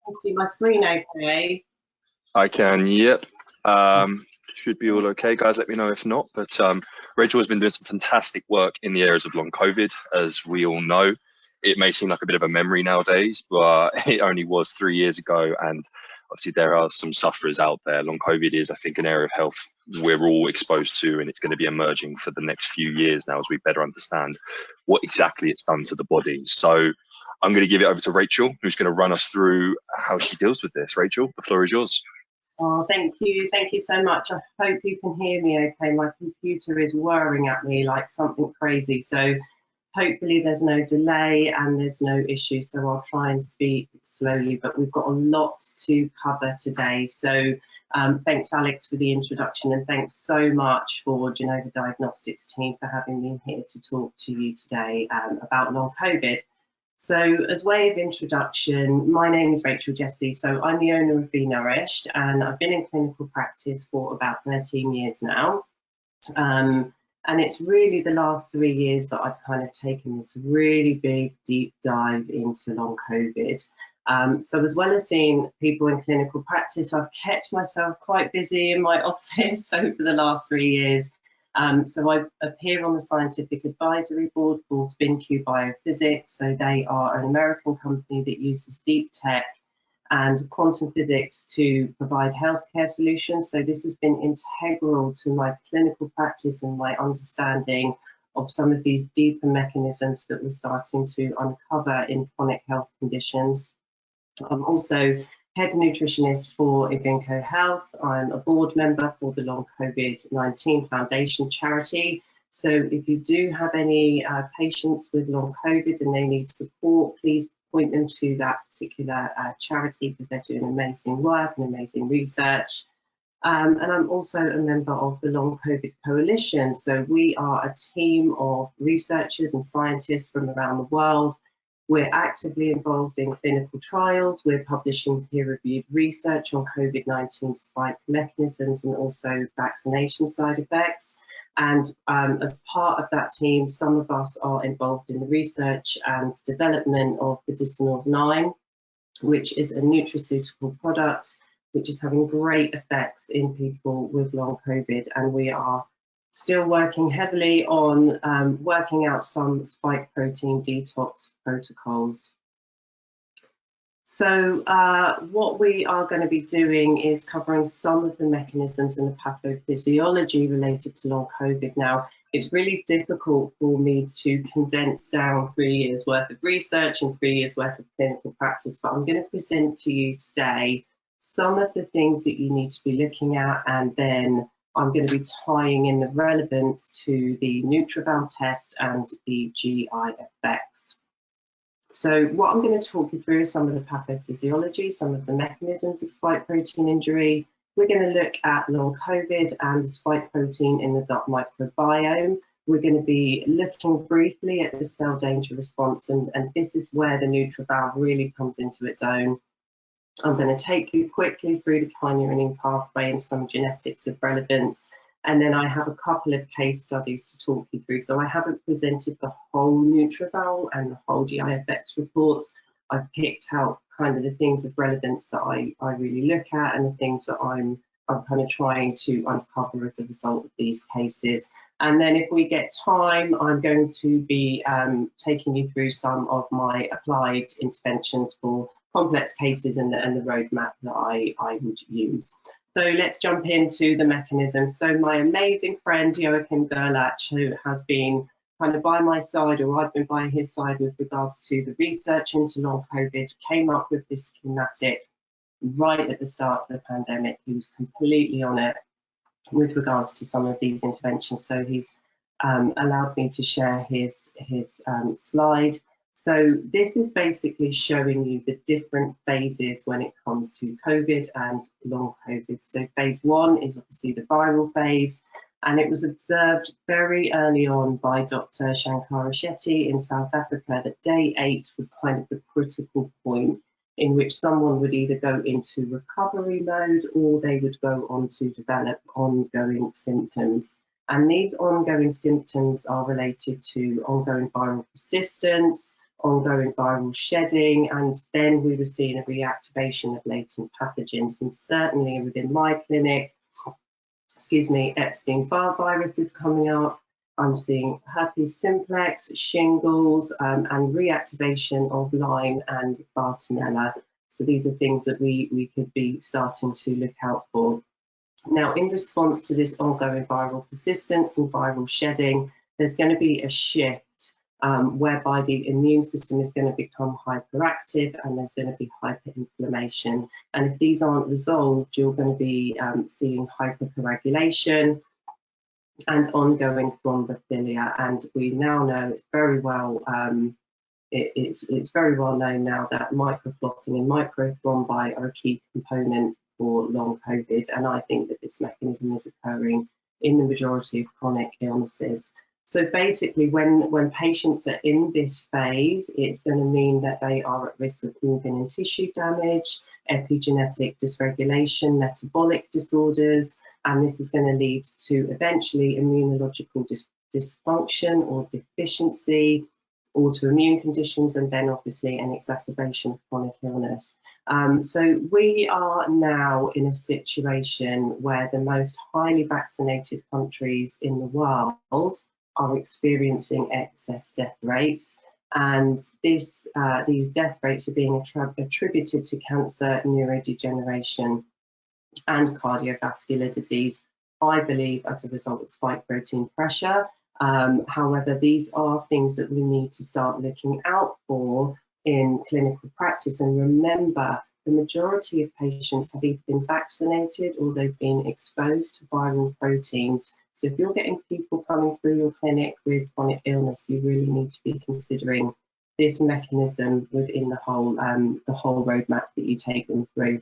can see my screen okay? I can, yep. Should be all okay, guys. Let me know if not. But Rachel has been doing some fantastic work in the areas of long COVID, as we all know. It may seem like a bit of a memory nowadays, but it only was 3 years ago. And obviously there are some sufferers out there. Long COVID is, I think, an area of health we're all exposed to, and it's going to be emerging for the next few years now as we better understand what exactly it's done to the body. So I'm going to give it over to Rachel, who's going to run us through how she deals with this. Rachel, the floor is yours. Oh, thank you so much. I hope you can hear me okay. My computer is whirring at me like something crazy, so hopefully there's no delay and there's no issue, so I'll try and speak slowly, but we've got a lot to cover today. So thanks, Alex, for the introduction, and thanks so much for Genova Diagnostics team for having me here to talk to you today about long COVID. So as way of introduction, my name is Rachel Jessey. So I'm the owner of Be Nourished, and I've been in clinical practice for about 13 years now. And it's really the last 3 years that I've kind of taken this really big, deep dive into long COVID. So as well as seeing people in clinical practice, I've kept myself quite busy in my office over the last 3 years. So I appear on the scientific advisory board for SpinQ Biophysics. So they are an American company that uses deep tech and quantum physics to provide healthcare solutions. So this has been integral to my clinical practice and my understanding of some of these deeper mechanisms that we're starting to uncover in chronic health conditions. I'm also head nutritionist for Evinco Health. I'm a board member for the Long COVID-19 Foundation charity. So if you do have any patients with long COVID and they need support, please point them to that particular charity, because they're doing amazing work and amazing research. And I'm also a member of the Long COVID Coalition. So we are a team of researchers and scientists from around the world. We're actively involved in clinical trials. We're publishing peer-reviewed research on COVID-19 spike mechanisms and also vaccination side effects. And as part of that team, some of us are involved in the research and development of Medicinal 9, which is a nutraceutical product which is having great effects in people with long COVID. And we are still working heavily on working out some spike protein detox protocols. So what we are going to be doing is covering some of the mechanisms and the pathophysiology related to long COVID. Now, it's really difficult for me to condense down 3 years worth of research and 3 years worth of clinical practice, but I'm going to present to you today some of the things that you need to be looking at, and then I'm going to be tying in the relevance to the NutriVal test and the GI effects. So what I'm going to talk you through is some of the pathophysiology, some of the mechanisms of spike protein injury. We're going to look at long COVID and the spike protein in the gut microbiome. We're going to be looking briefly at the cell danger response, and this is where the NutriVal really comes into its own. I'm going to take you quickly through the kynurenine pathway and some genetics of relevance, and then I have a couple of case studies to talk you through. So I haven't presented the whole NutriVal and the whole GI effects reports. I've picked out kind of the things of relevance that I really look at, and the things that I'm kind of trying to uncover as a result of these cases. And then if we get time, I'm going to be taking you through some of my applied interventions for complex cases and the roadmap that I would use. So let's jump into the mechanism. So my amazing friend Joachim Gerlach, who has been kind of by my side, or I've been by his side with regards to the research into long COVID, came up with this schematic right at the start of the pandemic. He was completely on it with regards to some of these interventions. So he's allowed me to share his slide. So this is basically showing you the different phases when it comes to COVID and long COVID. So phase 1 is obviously the viral phase, and it was observed very early on by Dr. Shankara Shetty in South Africa that day 8 was kind of the critical point in which someone would either go into recovery mode or they would go on to develop ongoing symptoms. And these ongoing symptoms are related to ongoing viral persistence, ongoing viral shedding, and then we were seeing a reactivation of latent pathogens. And certainly within my clinic, Epstein-Barr virus is coming up. I'm seeing herpes simplex, shingles, and reactivation of Lyme and Bartonella. So these are things that we could be starting to look out for. Now, in response to this ongoing viral persistence and viral shedding, there's going to be a shift whereby the immune system is going to become hyperactive and there's going to be hyperinflammation. And if these aren't resolved, you're going to be seeing hypercoagulation and ongoing thrombophilia. And we now know it's very well it's very well known now that microclotting and microthrombi are a key component for long COVID, and I think that this mechanism is occurring in the majority of chronic illnesses. So basically, when patients are in this phase, it's going to mean that they are at risk of organ and tissue damage, epigenetic dysregulation, metabolic disorders, and this is going to lead to eventually immunological dysfunction or deficiency, autoimmune conditions, and then obviously an exacerbation of chronic illness. So we are now in a situation where the most highly vaccinated countries in the world are experiencing excess death rates, and these death rates are being attributed to cancer, neurodegeneration, and cardiovascular disease, I believe, as a result of spike protein pressure. However, these are things that we need to start looking out for in clinical practice. And remember, the majority of patients have either been vaccinated or they've been exposed to viral proteins. So if you're getting people coming through your clinic with chronic illness, you really need to be considering this mechanism within the whole roadmap that you take them through.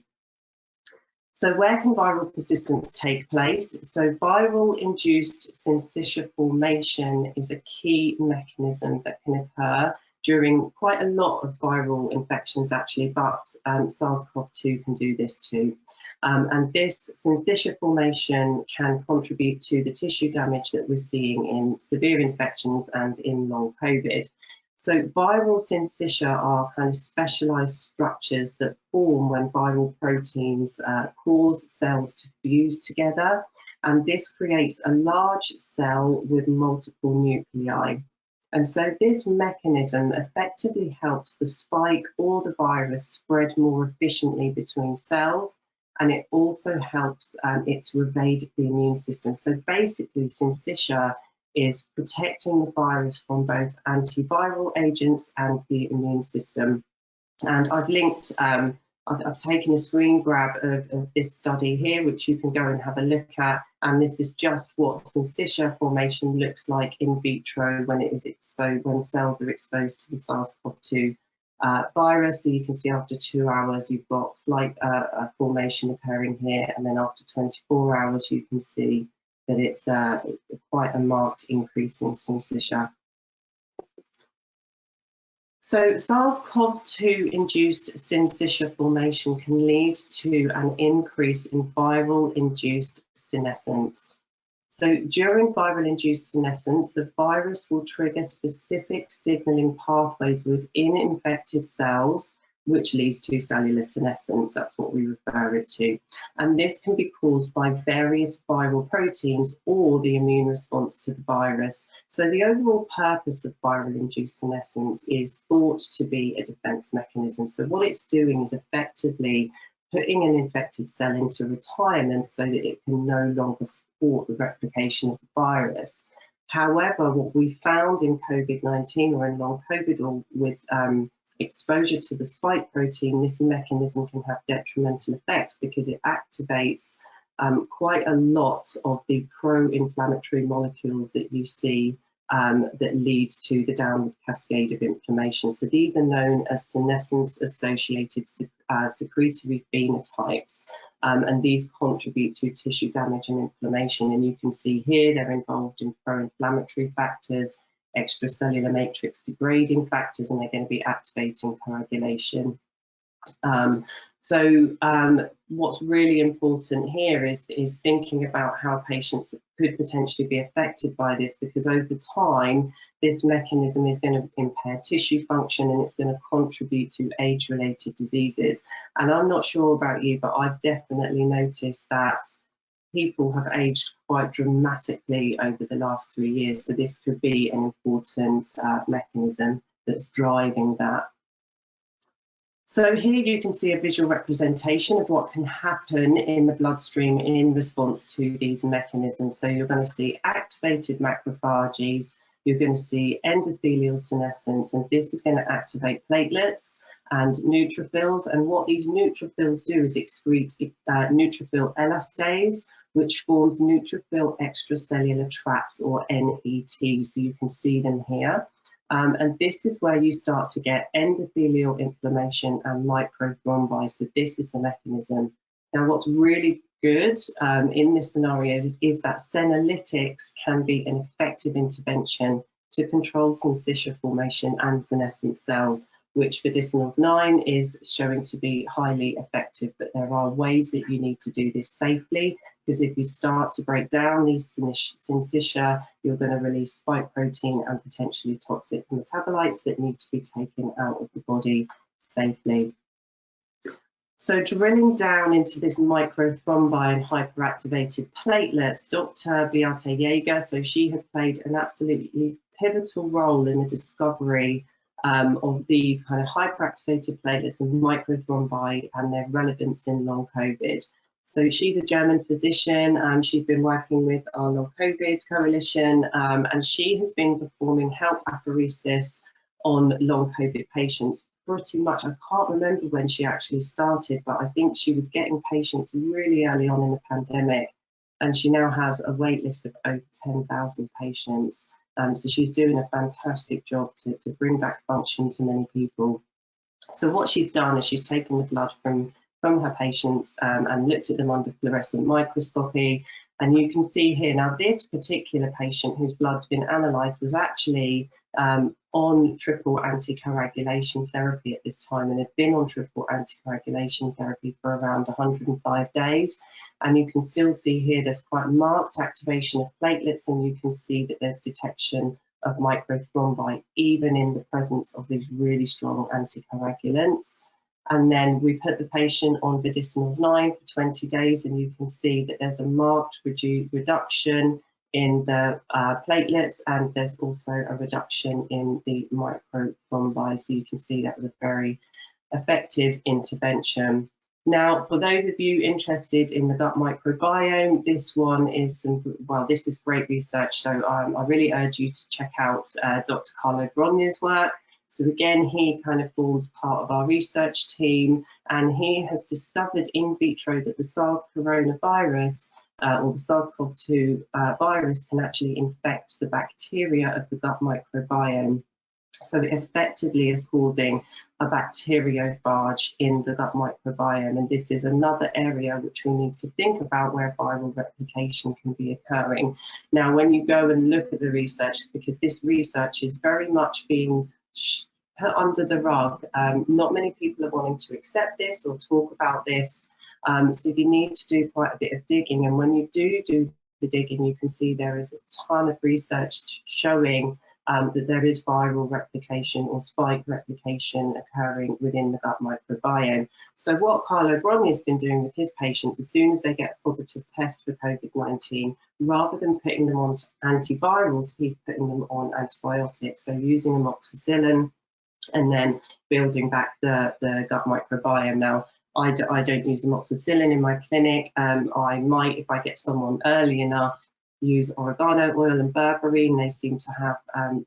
So where can viral persistence take place? So viral induced syncytia formation is a key mechanism that can occur during quite a lot of viral infections actually, but SARS-CoV-2 can do this too. And this syncytia formation can contribute to the tissue damage that we're seeing in severe infections and in long COVID. So viral syncytia are kind of specialized structures that form when viral proteins cause cells to fuse together, and this creates a large cell with multiple nuclei. And so this mechanism effectively helps the spike or the virus spread more efficiently between cells, and it also helps it to evade the immune system. So basically, syncytia is protecting the virus from both antiviral agents and the immune system. And I've linked, I've taken a screen grab of this study here, which you can go and have a look at. And this is just what syncytia formation looks like in vitro when it is exposed, when cells are exposed to the SARS-CoV-2 virus. So you can see after 2 hours, you've got slight formation occurring here. And then after 24 hours, you can see that it's quite a marked increase in syncytia. So SARS-CoV-2 induced syncytia formation can lead to an increase in viral induced senescence. So during viral induced senescence, the virus will trigger specific signaling pathways within infected cells, which leads to cellular senescence. That's what we refer it to. And this can be caused by various viral proteins or the immune response to the virus. So the overall purpose of viral induced senescence is thought to be a defense mechanism. So what it's doing is effectively putting an infected cell into retirement so that it can no longer support the replication of the virus. However, what we found in COVID-19 or in long COVID or with exposure to the spike protein, this mechanism can have detrimental effects because it activates quite a lot of the pro-inflammatory molecules that you see that lead to the downward cascade of inflammation. So these are known as senescence-associated secretory phenotypes, and these contribute to tissue damage and inflammation. And you can see here they're involved in pro-inflammatory factors, extracellular matrix degrading factors, and they're going to be activating coagulation. What's really important here is thinking about how patients could potentially be affected by this, because over time this mechanism is going to impair tissue function and it's going to contribute to age-related diseases. And I'm not sure about you, but I've definitely noticed that people have aged quite dramatically over the last 3 years. So this could be an important mechanism that's driving that. So here you can see a visual representation of what can happen in the bloodstream in response to these mechanisms. So you're going to see activated macrophages, you're going to see endothelial senescence, and this is going to activate platelets and neutrophils. And what these neutrophils do is excrete neutrophil elastase, which forms neutrophil extracellular traps, or NET. So you can see them here. And this is where you start to get endothelial inflammation and microthrombi. So this is the mechanism. Now, what's really good in this scenario is that senolytics can be an effective intervention to control syncytia formation and senescent cells, which for Disinals 9 is showing to be highly effective. But there are ways that you need to do this safely, because if you start to break down these syncytia, you're going to release spike protein and potentially toxic metabolites that need to be taken out of the body safely. So drilling down into this microthrombi and hyperactivated platelets, Dr. Beate Jaeger, so she has played an absolutely pivotal role in the discovery of these kind of hyperactivated platelets and microthrombi and their relevance in long COVID. So she's a German physician, and she's been working with our Long COVID Coalition, and she has been performing health apheresis on long COVID patients pretty much. I can't remember when she actually started, but I think she was getting patients really early on in the pandemic, and she now has a wait list of over 10,000 patients. So she's doing a fantastic job to bring back function to many people. So what she's done is she's taken the blood from her patients and looked at them under fluorescent microscopy. And you can see here, now this particular patient whose blood's been analysed was actually on triple anticoagulation therapy at this time, and had been on triple anticoagulation therapy for around 105 days. And you can still see here there's quite marked activation of platelets, and you can see that there's detection of microthrombi even in the presence of these really strong anticoagulants. And then we put the patient on Disinals 9 for 20 days, and you can see that there's a marked reduction in the platelets, and there's also a reduction in the microthrombi. So you can see that was a very effective intervention. Now, for those of you interested in the gut microbiome, this one is this is great research. So I really urge you to check out Dr. Carlo Brogna's work. So again, he kind of forms part of our research team, and he has discovered in vitro that the SARS coronavirus or the SARS-CoV-2 virus can actually infect the bacteria of the gut microbiome. So it effectively is causing a bacteriophage in the gut microbiome, and this is another area which we need to think about where viral replication can be occurring. Now, when you go and look at the research, because this research is very much being put under the rug, not many people are wanting to accept this or talk about this, so you need to do quite a bit of digging. And when you do the digging, you can see there is a ton of research showing that there is viral replication or spike replication occurring within the gut microbiome. So what Carlo Brogna has been doing with his patients, as soon as they get a positive test for COVID-19, rather than putting them on antivirals, he's putting them on antibiotics. So using amoxicillin and then building back the gut microbiome. Now, I don't use amoxicillin in my clinic. I might, if I get someone early enough, use oregano oil and berberine. They seem to have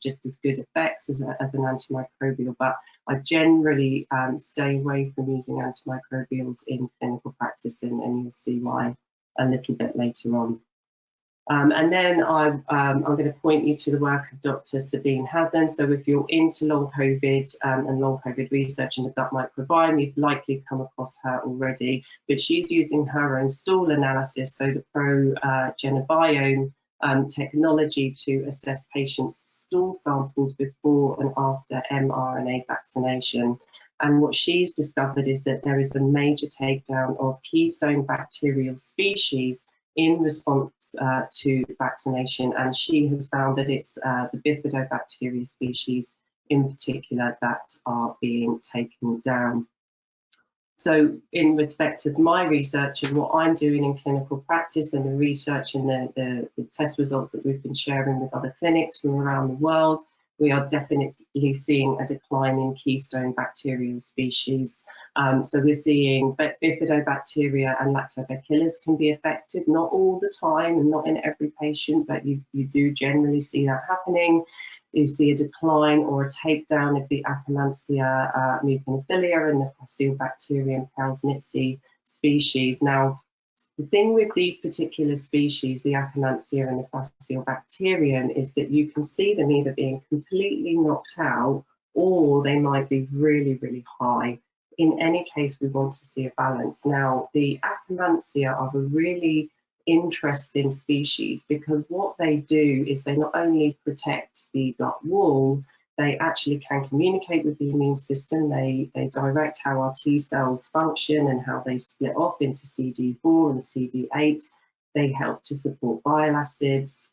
just as good effects as an antimicrobial, but I generally stay away from using antimicrobials in clinical practice, and you'll see why a little bit later on. And then I'm going to point you to the work of Dr. Sabine Hazen. So if you're into long COVID and long COVID research in the gut microbiome, you've likely come across her already, but she's using her own stool analysis, so the ProGenobiome technology, to assess patients' stool samples before and after mRNA vaccination. And what she's discovered is that there is a major takedown of keystone bacterial species in response to vaccination. And she has found that it's the bifidobacteria species in particular that are being taken down. So in respect of my research and what I'm doing in clinical practice and the research and the test results that we've been sharing with other clinics from around the world, we are definitely seeing a decline in keystone bacterial species. So we're seeing bifidobacteria and lactobacillus can be affected, not all the time and not in every patient, but you do generally see that happening. You see a decline or a takedown of the Akkermansia muciniphila and the Faecilibacterium prausnitzii species. Now, the thing with these particular species, the Akkermansia and the Faecilibacterium, is that you can see them either being completely knocked out or they might be really, really high. In any case, we want to see a balance. Now, the Akkermansia are a really interesting species because what they do is they not only protect the gut wall, they actually can communicate with the immune system. They direct how our T cells function and how they split off into CD4 and CD8. They help to support bile acids.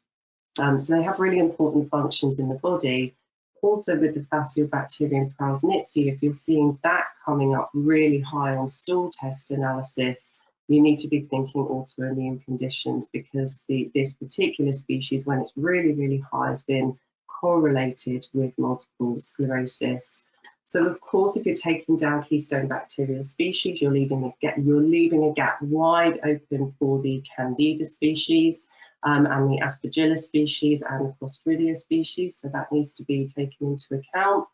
So they have really important functions in the body. Also with the Faecilibacterium prausnitzii, if you're seeing that coming up really high on stool test analysis, you need to be thinking autoimmune conditions because this particular species, when it's really, really high, has been correlated with multiple sclerosis. So of course, if you're taking down keystone bacterial species, you're leaving a gap wide open for the Candida species and the Aspergillus species and the Clostridia species. So that needs to be taken into account.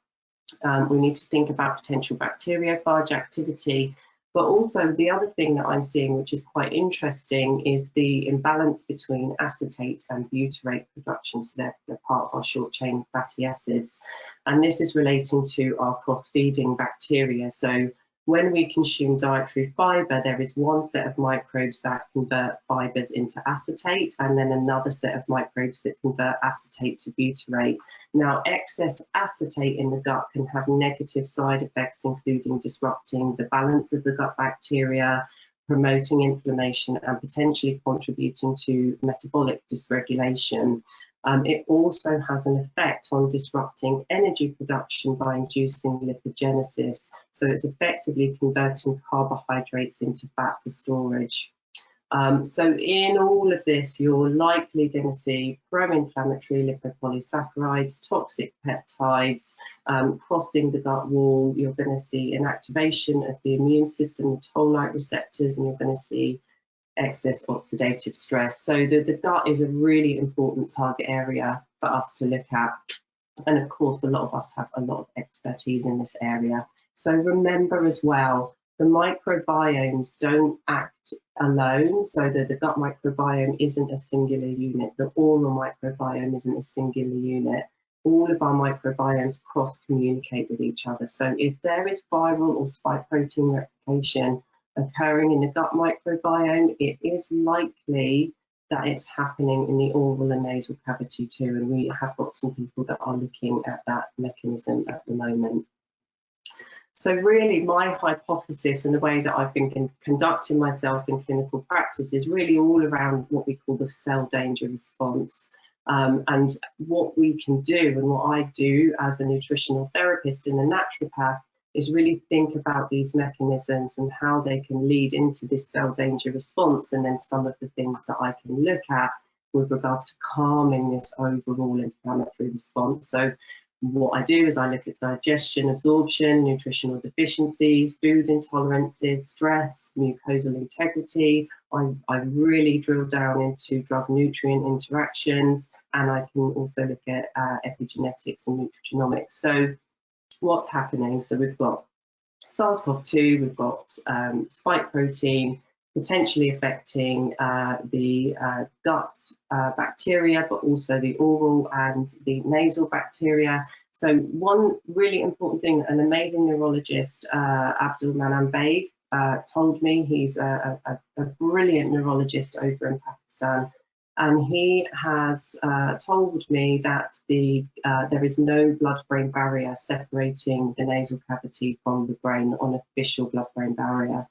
We need to think about potential bacteriophage activity. But also the other thing that I'm seeing, which is quite interesting, is the imbalance between acetate and butyrate production. So they're part of our short chain fatty acids. And this is relating to our cross-feeding bacteria. So when we consume dietary fiber, there is one set of microbes that convert fibers into acetate and then another set of microbes that convert acetate to butyrate. Now, excess acetate in the gut can have negative side effects, including disrupting the balance of the gut bacteria, promoting inflammation, and potentially contributing to metabolic dysregulation. It also has an effect on disrupting energy production by inducing lipogenesis. So it's effectively converting carbohydrates into fat for storage. So in all of this, you're likely going to see pro-inflammatory lipopolysaccharides, toxic peptides, crossing the gut wall. You're going to see an activation of the immune system, the toll-like receptors, and you're going to see excess oxidative stress. So the gut is a really important target area for us to look at. And of course, a lot of us have a lot of expertise in this area. So remember as well, the microbiomes don't act alone. So the gut microbiome isn't a singular unit. The oral microbiome isn't a singular unit. All of our microbiomes cross-communicate with each other. So if there is viral or spike protein replication occurring in the gut microbiome, it is likely that it's happening in the oral and nasal cavity too, and we have got some people that are looking at that mechanism at the moment. So really my hypothesis and the way that I've been conducting myself in clinical practice is really all around what we call the cell danger response. And what we can do and what I do as a nutritional therapist and a naturopath is really think about these mechanisms and how they can lead into this cell danger response, and then some of the things that I can look at with regards to calming this overall inflammatory response. So what I do is I look at digestion, absorption, nutritional deficiencies, food intolerances, stress, mucosal integrity. I really drill down into drug-nutrient interactions, and I can also look at epigenetics and nutrigenomics. So what's happening? So we've got SARS-CoV-2, we've got spike protein potentially affecting the gut bacteria, but also the oral and the nasal bacteria. So one really important thing, an amazing neurologist, Abdul Manan Baig, told me, he's a brilliant neurologist over in Pakistan, And he has told me that there is no blood-brain barrier separating the nasal cavity from the brain, unofficial blood-brain barrier.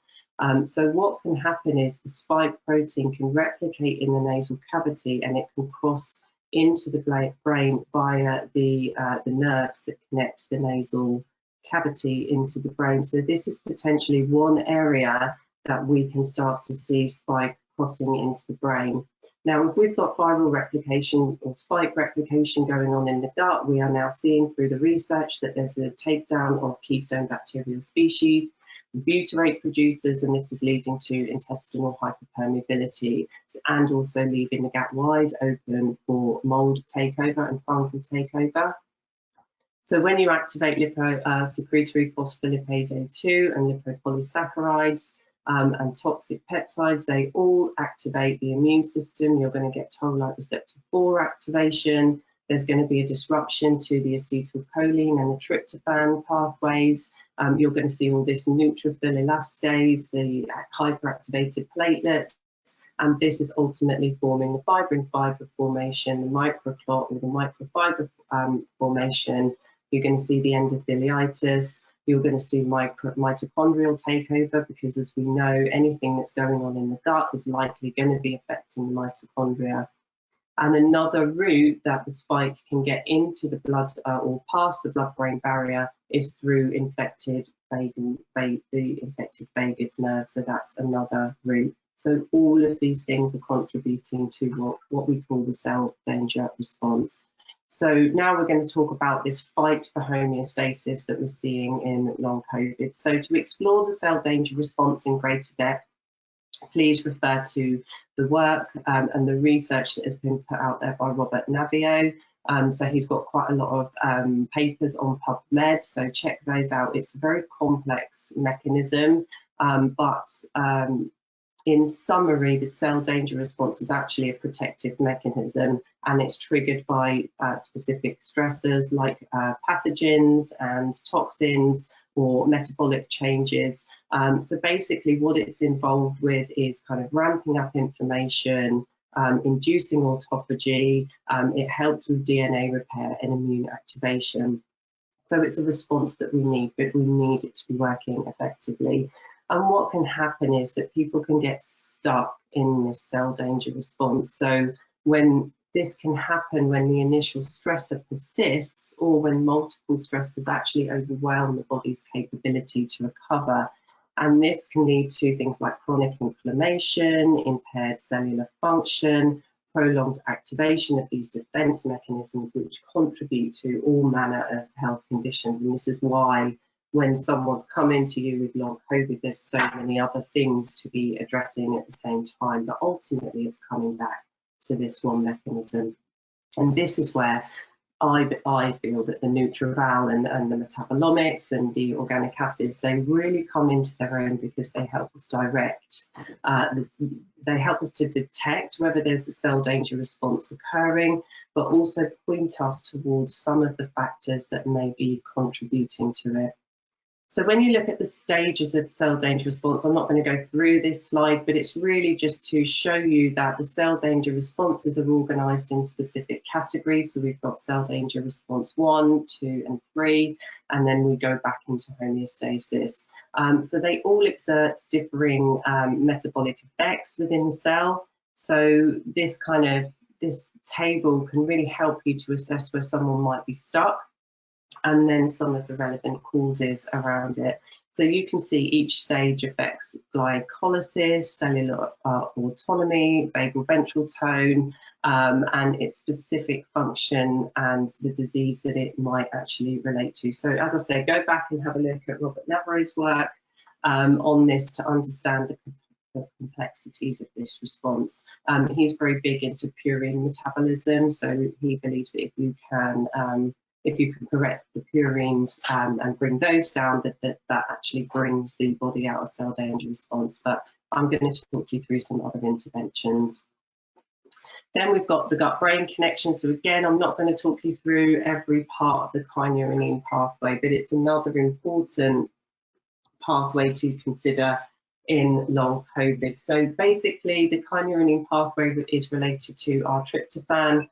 So what can happen is the spike protein can replicate in the nasal cavity, and it can cross into the brain via the nerves that connect the nasal cavity into the brain. So this is potentially one area that we can start to see spike crossing into the brain. Now, if we've got viral replication or spike replication going on in the gut, we are now seeing through the research that there's a takedown of keystone bacterial species, butyrate producers, and this is leading to intestinal hyperpermeability and also leaving the gap wide open for mold takeover and fungal takeover. So when you activate liposecretory phospholipase A2 and lipopolysaccharides and toxic peptides, they all activate the immune system. You're going to get toll-like receptor 4 activation. There's going to be a disruption to the acetylcholine and the tryptophan pathways. You're going to see all this neutrophil elastase, the hyperactivated platelets, and this is ultimately forming the fibrin fiber formation, the microclot or the microfiber formation. You're going to see the endotheliitis. You're going to see mitochondrial takeover, because as we know, anything that's going on in the gut is likely going to be affecting the mitochondria. And another route that the spike can get into the blood or past the blood-brain barrier is through the infected vagus nerve. So that's another route. So all of these things are contributing to what we call the cell danger response. So now we're going to talk about this fight for homeostasis that we're seeing in long COVID. So to explore the cell danger response in greater depth, please refer to the work and the research that has been put out there by Robert Navio. So he's got quite a lot of papers on PubMed, so check those out. It's a very complex mechanism, but in summary, the cell danger response is actually a protective mechanism, and it's triggered by specific stressors like pathogens and toxins or metabolic changes. So basically what it's involved with is kind of ramping up inflammation, inducing autophagy. It helps with DNA repair and immune activation. So it's a response that we need, but we need it to be working effectively. And what can happen is that people can get stuck in this cell danger response. So when this can happen when the initial stressor persists, or when multiple stressors actually overwhelm the body's capability to recover. And this can lead to things like chronic inflammation, impaired cellular function, prolonged activation of these defense mechanisms, which contribute to all manner of health conditions. And this is why when someone's coming to you with long COVID, there's so many other things to be addressing at the same time, but ultimately it's coming back to this one mechanism. And this is where I feel that the NutriVal and the metabolomics and the organic acids, they really come into their own, because they help us direct, they help us to detect whether there's a cell danger response occurring, but also point us towards some of the factors that may be contributing to it. So when you look at the stages of cell danger response, I'm not going to go through this slide, but it's really just to show you that the cell danger responses are organised in specific categories. So we've got cell danger response 1, 2 and 3, and then we go back into homeostasis. So they all exert differing metabolic effects within the cell. So this table can really help you to assess where someone might be stuck, and then some of the relevant causes around it. So you can see each stage affects glycolysis, cellular autonomy, vagal ventral tone, and its specific function and the disease that it might actually relate to. So as I said, go back and have a look at Robert Navio's work on this to understand the complexities of this response. He's very big into purine metabolism, so he believes that if you can correct the purines and bring those down, that actually brings the body out of cell danger response. But I'm going to talk you through some other interventions. Then we've got the gut-brain connection. So again, I'm not going to talk you through every part of the kynurenine pathway, but it's another important pathway to consider in long COVID. So basically, the kynurenine pathway is related to our tryptophan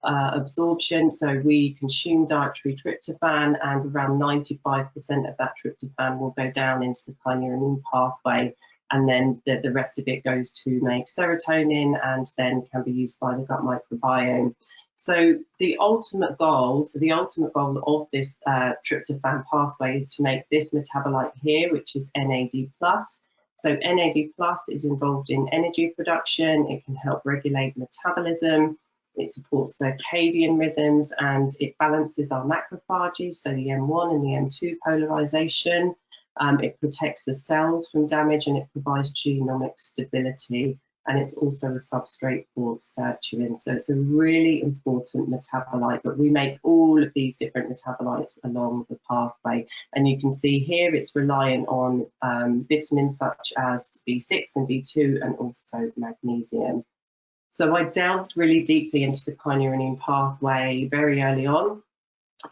absorption. So we consume dietary tryptophan, and around 95% of that tryptophan will go down into the kynurenine pathway, and then the rest of it goes to make serotonin and then can be used by the gut microbiome. So the ultimate goal of this tryptophan pathway is to make this metabolite here, which is NAD+. So NAD+ is involved in energy production. It can help regulate metabolism. It supports circadian rhythms, and it balances our macrophages, so the M1 and the M2 polarization. It protects the cells from damage, and it provides genomic stability. And it's also a substrate for sirtuin. So it's a really important metabolite, but we make all of these different metabolites along the pathway. And you can see here it's reliant on vitamins such as B6 and B2 and also magnesium. So I delved really deeply into the kynurenine pathway very early on.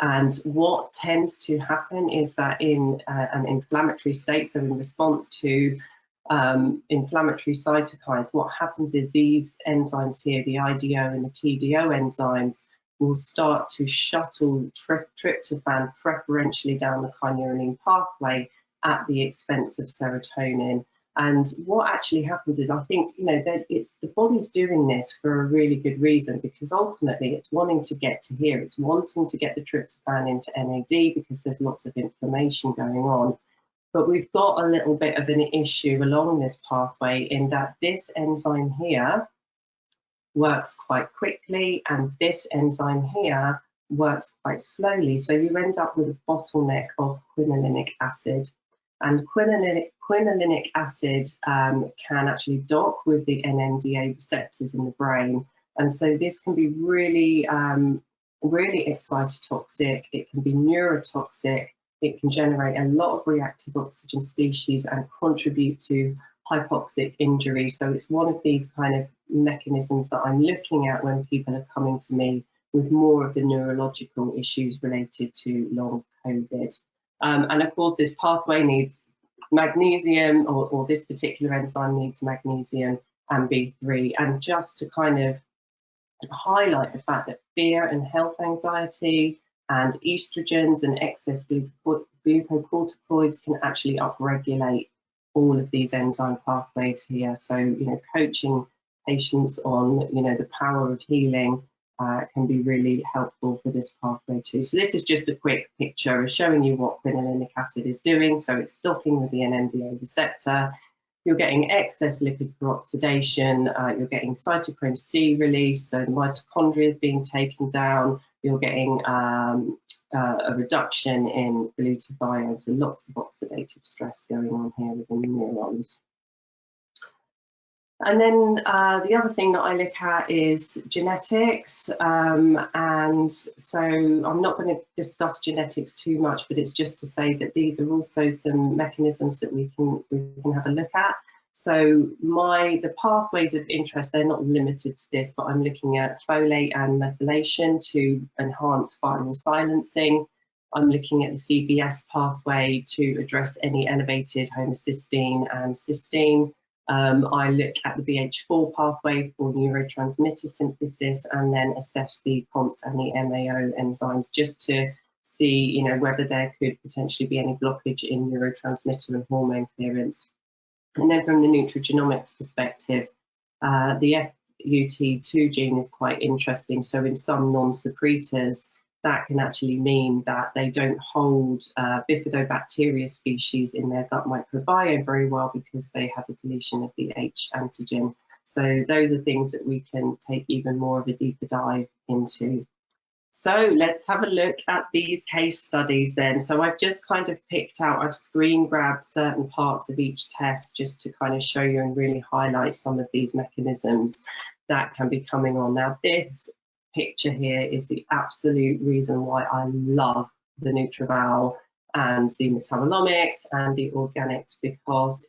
And what tends to happen is that in an inflammatory state, so in response to inflammatory cytokines, what happens is these enzymes here, the IDO and the TDO enzymes, will start to shuttle tryptophan preferentially down the kynurenine pathway at the expense of serotonin. And what actually happens is, I think, that the body's doing this for a really good reason, because ultimately it's wanting to get to here. It's wanting to get the tryptophan into NAD because there's lots of inflammation going on. But we've got a little bit of an issue along this pathway in that this enzyme here works quite quickly and this enzyme here works quite slowly. So you end up with a bottleneck of quinolinic acid. And quinolinic acid can actually dock with the NMDA receptors in the brain. And so this can be really, really excitotoxic. It can be neurotoxic. It can generate a lot of reactive oxygen species and contribute to hypoxic injury. So it's one of these kind of mechanisms that I'm looking at when people are coming to me with more of the neurological issues related to long COVID. And of course, this pathway needs magnesium, or this particular enzyme needs magnesium and B3. And just to kind of highlight the fact that fear and health anxiety and estrogens and excess glucocorticoids can actually upregulate all of these enzyme pathways here. So, coaching patients on, the power of healing can be really helpful for this pathway too. So this is just a quick picture of showing you what quinolinic acid is doing. So it's docking with the NMDA receptor. You're getting excess lipid peroxidation. You're getting cytochrome C release, so the mitochondria is being taken down. You're getting a reduction in glutathione, so lots of oxidative stress going on here within the neurons. And then the other thing that I look at is genetics, and so I'm not going to discuss genetics too much, but it's just to say that these are also some mechanisms that we can have a look at. So the pathways of interest, they're not limited to this, but I'm looking at folate and methylation to enhance viral silencing. I'm looking at the CBS pathway to address any elevated homocysteine and cysteine. I look at the BH4 pathway for neurotransmitter synthesis, and then assess the COMT and the MAO enzymes just to see, whether there could potentially be any blockage in neurotransmitter and hormone clearance. And then from the nutrigenomics perspective, the FUT2 gene is quite interesting. So in some non-secretors, that can actually mean that they don't hold bifidobacteria species in their gut microbiome very well because they have a deletion of the H antigen. So those are things that we can take even more of a deeper dive into. So let's have a look at these case studies then. So I've just kind of picked out, I've screen grabbed certain parts of each test just to kind of show you and really highlight some of these mechanisms that can be coming on. Now this picture here is the absolute reason why I love the NutriVal and the metabolomics and the organics, because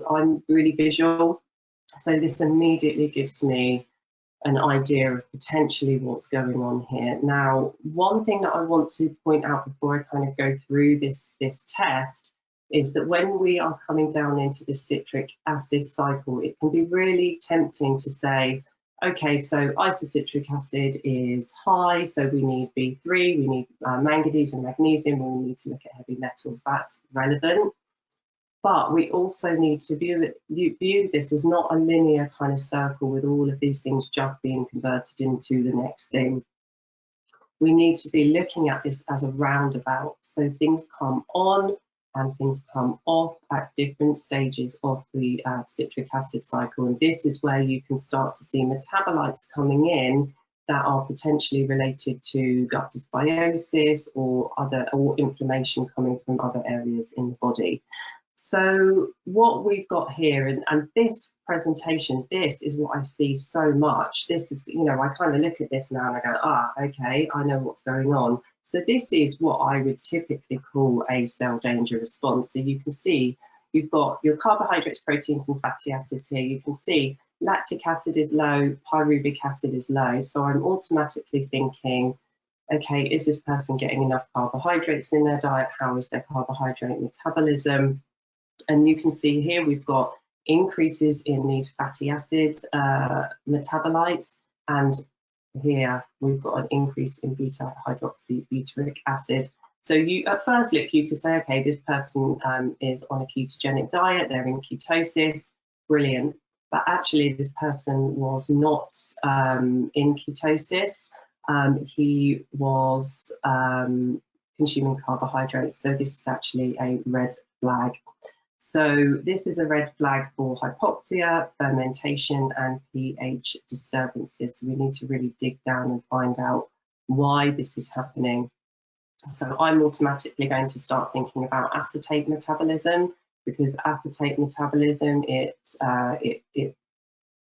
I'm really visual. So this immediately gives me an idea of potentially what's going on here. Now, one thing that I want to point out before I kind of go through this test is that when we are coming down into the citric acid cycle, it can be really tempting to say, okay, so isocitric acid is high, so we need B3, we need manganese and magnesium, and we need to look at heavy metals. That's relevant. But we also need to view this as not a linear kind of circle with all of these things just being converted into the next thing. We need to be looking at this as a roundabout. So things come on and things come off at different stages of the citric acid cycle. And this is where you can start to see metabolites coming in that are potentially related to gut dysbiosis or inflammation coming from other areas in the body. So what we've got here, and this presentation, this is what I see so much. This is, you know, I kind of look at this now and I go, okay, I know what's going on. So this is what I would typically call a cell danger response. So you can see you've got your carbohydrates, proteins, and fatty acids here. You can see lactic acid is low, pyruvic acid is low. So I'm automatically thinking, okay, is this person getting enough carbohydrates in their diet? How is their carbohydrate metabolism? And you can see here we've got increases in these fatty acids metabolites, and here we've got an increase in beta hydroxybutyric acid. So you, at first look, you could say, okay, this person is on a ketogenic diet, they're in ketosis, brilliant. But actually this person was not in ketosis, he was consuming carbohydrates. So this is actually a red flag. So this is a red flag for hypoxia, fermentation, and pH disturbances. So we need to really dig down and find out why this is happening. So I'm automatically going to start thinking about acetate metabolism, because acetate metabolism, it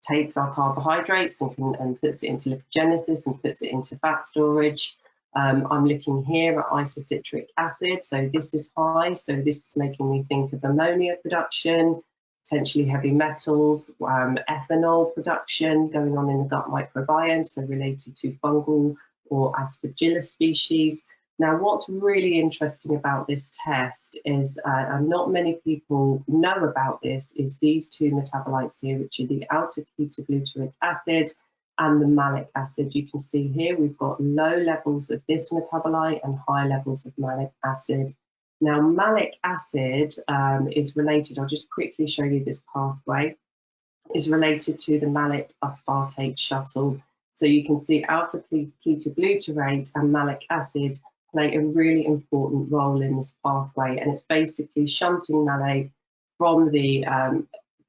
takes our carbohydrates and puts it into lipogenesis and puts it into fat storage. I'm looking here at isocitric acid, so this is high, so this is making me think of ammonia production, potentially heavy metals, ethanol production going on in the gut microbiome, so related to fungal or aspergillus species. Now, what's really interesting about this test is, and not many people know about this, is these two metabolites here, which are the alpha ketoglutarate acid and the malic acid. You can see here we've got low levels of this metabolite and high levels of malic acid. Now, malic acid is related, I'll just quickly show you this pathway, is related to the malic aspartate shuttle. So you can see alpha ketoglutarate and malic acid play a really important role in this pathway, and it's basically shunting malate from the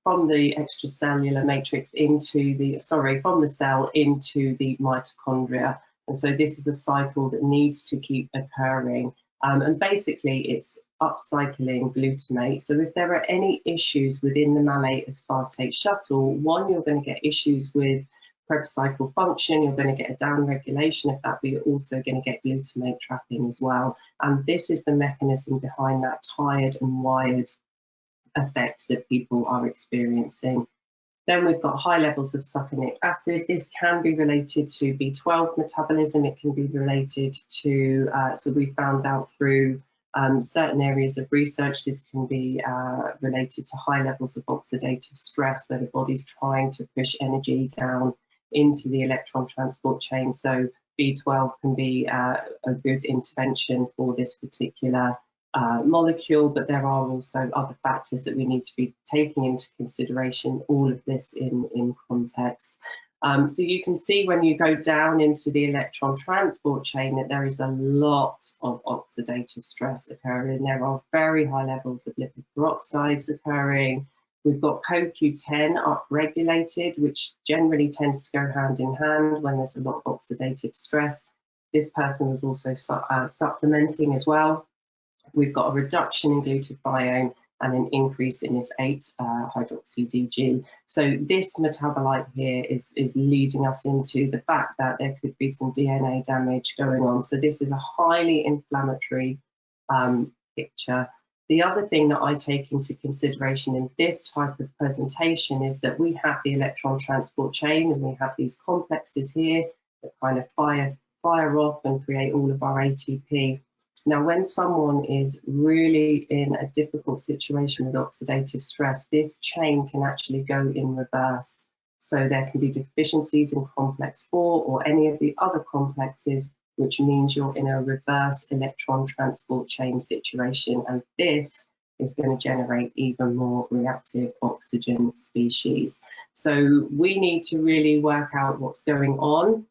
extracellular matrix into the, from the cell into the mitochondria. And so this is a cycle that needs to keep occurring. And basically it's upcycling glutamate. So if there are any issues within the malate aspartate shuttle, one, you're going to get issues with Krebs cycle function, you're going to get a downregulation of that, but you're also going to get glutamate trapping as well. And this is the mechanism behind that tired and wired effect that people are experiencing. Then we've got high levels of succinic acid. This can be related to B12 metabolism. It can be related to, so we found out through certain areas of research, this can be related to high levels of oxidative stress, where the body's trying to push energy down into the electron transport chain. So B12 can be a good intervention for this particular molecule, but there are also other factors that we need to be taking into consideration, all of this in context. So you can see when you go down into the electron transport chain that there is a lot of oxidative stress occurring. There are very high levels of lipid peroxides occurring. We've got CoQ10 upregulated, which generally tends to go hand in hand when there's a lot of oxidative stress. This person was also supplementing as well. We've got a reduction in glutathione and an increase in this 8-hydroxy-DG. So this metabolite here is leading us into the fact that there could be some DNA damage going on. So this is a highly inflammatory picture. The other thing that I take into consideration in this type of presentation is that we have the electron transport chain, and we have these complexes here that kind of fire off and create all of our ATP. Now, when someone is really in a difficult situation with oxidative stress, this chain can actually go in reverse. So there can be deficiencies in complex 4 or any of the other complexes, which means you're in a reverse electron transport chain situation. And this is going to generate even more reactive oxygen species. So we need to really work out what's going on.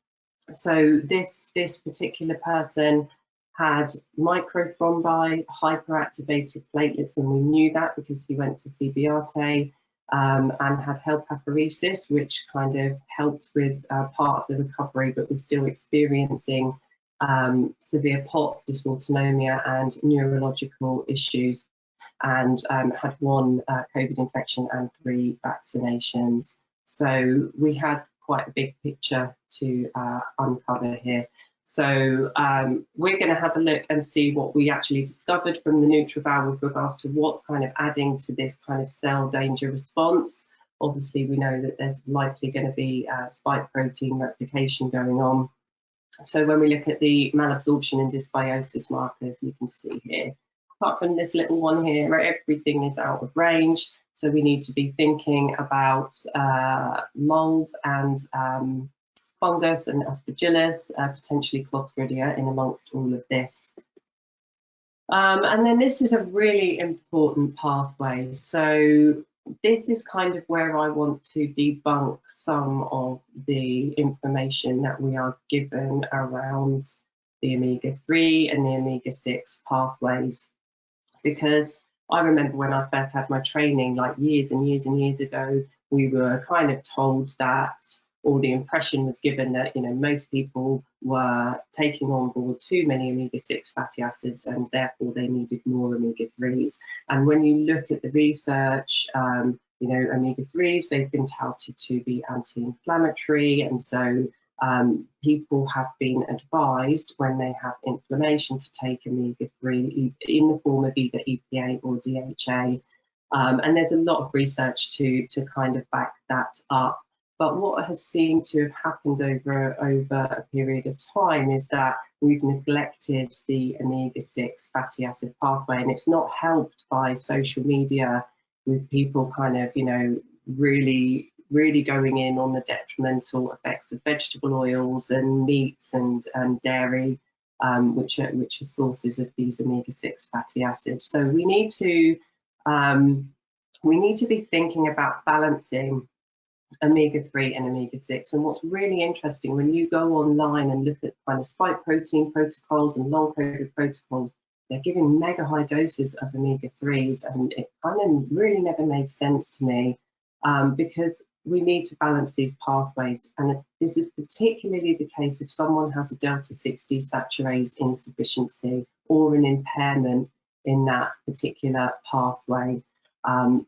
So this particular person had microthrombi, hyperactivated platelets, and we knew that because he went to see Beate, and had held apheresis, which kind of helped with part of the recovery, but was still experiencing severe POTS, dysautonomia, and neurological issues, and had 1 COVID infection and 3 vaccinations. So we had quite a big picture to uncover here. So we're going to have a look and see what we actually discovered from the NutriVal with regards to what's kind of adding to this kind of cell danger response. Obviously, we know that there's likely going to be spike protein replication going on. So when we look at the malabsorption and dysbiosis markers, you can see here, apart from this little one here, where everything is out of range. So we need to be thinking about mold and fungus and aspergillus, potentially Clostridia in amongst all of this. And then this is a really important pathway. So this is kind of where I want to debunk some of the information that we are given around the omega-3 and the omega-6 pathways. Because I remember when I first had my training, like years and years and years ago, we were kind of told that, or the impression was given that, you know, most people were taking on board too many omega-6 fatty acids and therefore they needed more omega-3s. And when you look at the research, you know, omega-3s, they've been touted to be anti-inflammatory, and so people have been advised when they have inflammation to take omega-3 in the form of either EPA or DHA. And there's a lot of research to kind of back that up. But what has seemed to have happened over a period of time is that we've neglected the omega-6 fatty acid pathway, and it's not helped by social media with people kind of, you know, really going in on the detrimental effects of vegetable oils and meats and dairy, which are sources of these omega-6 fatty acids. So we need to be thinking about balancing omega-3 and omega-6. And what's really interesting, when you go online and look at kind of spike protein protocols and long-coded protocols, they're giving mega high doses of omega-3s, and it kind of really never made sense to me, because we need to balance these pathways. And this is particularly the case if someone has a delta-6 desaturase insufficiency or an impairment in that particular pathway,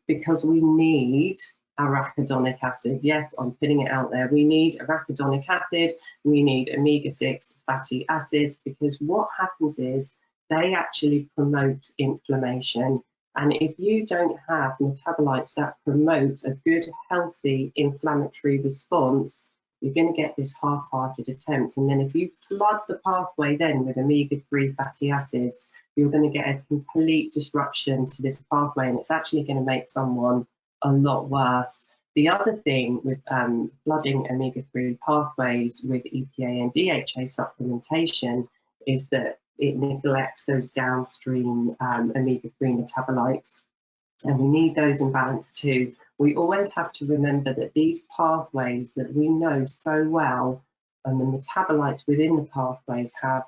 because we need arachidonic acid. Yes, I'm putting it out there. We need arachidonic acid, we need omega-6 fatty acids, because what happens is they actually promote inflammation. And if you don't have metabolites that promote a good, healthy inflammatory response, you're going to get this half-hearted attempt. And then if you flood the pathway then with omega-3 fatty acids, you're going to get a complete disruption to this pathway, and it's actually going to make someone a lot worse. The other thing with flooding omega-3 pathways with EPA and DHA supplementation is that it neglects those downstream omega-3 metabolites, and we need those in balance too. We always have to remember that these pathways that we know so well, and the metabolites within the pathways have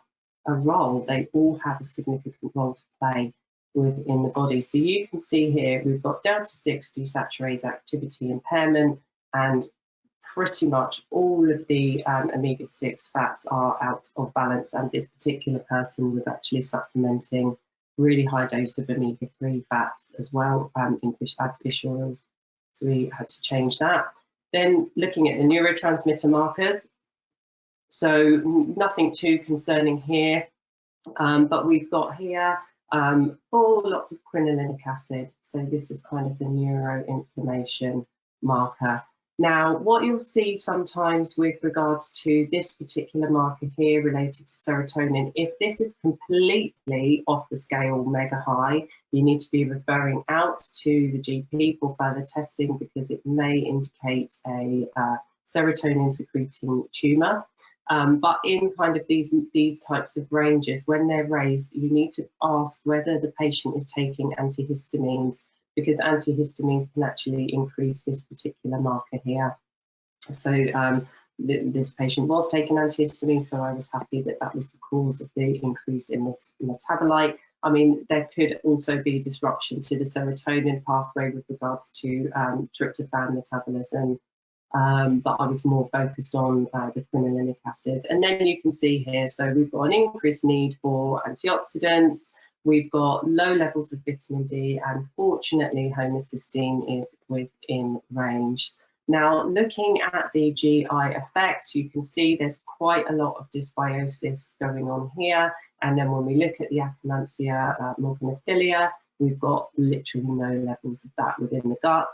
a role. They all have a significant role to play within the body. So you can see here we've got delta-6 desaturase activity impairment, and pretty much all of the omega-6 fats are out of balance, and this particular person was actually supplementing really high dose of omega-3 fats as well as fish oils. So we had to change that. Then looking at the neurotransmitter markers, so nothing too concerning here, but we've got here lots of quinolinic acid. So this is kind of the neuroinflammation marker. Now, what you'll see sometimes with regards to this particular marker here related to serotonin, if this is completely off the scale, mega high, you need to be referring out to the GP for further testing because it may indicate a serotonin secreting tumour. But in kind of these types of ranges, when they're raised, you need to ask whether the patient is taking antihistamines, because antihistamines can actually increase this particular marker here. So this patient was taking antihistamines, so I was happy that that was the cause of the increase in this metabolite. I mean, there could also be disruption to the serotonin pathway with regards to tryptophan metabolism, but I was more focused on the quinolinic acid. And then you can see here, so we've got an increased need for antioxidants, we've got low levels of vitamin D, and fortunately homocysteine is within range. Now, looking at the GI effects, you can see there's quite a lot of dysbiosis going on here. And then when we look at the Akkermansia morganophilia, we've got literally no levels of that within the gut.